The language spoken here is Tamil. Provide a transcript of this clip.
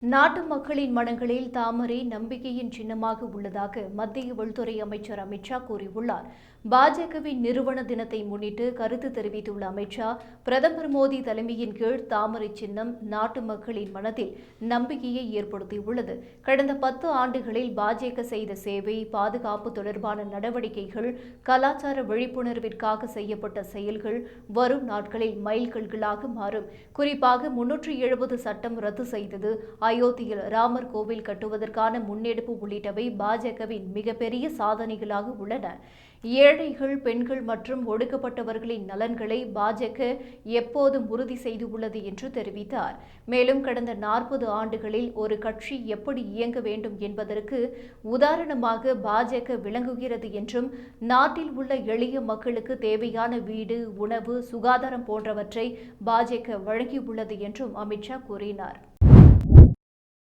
நாட்டு மக்களின் மனங்களில் தாமரை நம்பிக்கையின் சின்னமாக உள்ளதாக மத்திய உள்துறை அமைச்சர் அமித்ஷா கூறியுள்ளார். பாஜகவின் நிறுவன தினத்தை முன்னிட்டு கருத்து தெரிவித்துள்ள அமித்ஷா, பிரதமர் மோடி தலைமையின் கீழ் தாமரை சின்னம் நாட்டு மக்களின் மனதில் நம்பிக்கையை ஏற்படுத்தியுள்ளது. கடந்த 10 ஆண்டுகளில் பாஜக செய்த சேவை, பாதுகாப்பு தொடர்பான நடவடிக்கைகள், கலாச்சார விழிப்புணர்விற்காக செய்யப்பட்ட செயல்கள் வரும் நாட்களில் மைல்கல்லாக மாறும். குறிப்பாக 370 சட்டம் ரத்து செய்தது, அயோத்தியில் ராமர் கோவில் கட்டுவதற்கான முன்னெடுப்பு உள்ளிட்டவை பாஜகவின் மிகப்பெரிய சாதனைகளாக உள்ளன. ஏழைகள், பெண்கள் மற்றும் ஒடுக்கப்பட்டவர்களின் நலன்களை பாஜக எப்போதும் உறுதி செய்துள்ளது என்று தெரிவித்தார். மேலும் கடந்த 40 ஆண்டுகளில் ஒரு கட்சி எப்படி இயங்க வேண்டும் என்பதற்கு உதாரணமாக பாஜக விளங்குகிறது என்றும், நாட்டில் உள்ள எளிய மக்களுக்கு தேவையான வீடு, உணவு, சுகாதாரம் போன்றவற்றை பாஜக வழங்கியுள்ளது என்றும் அமித்ஷா கூறினார்.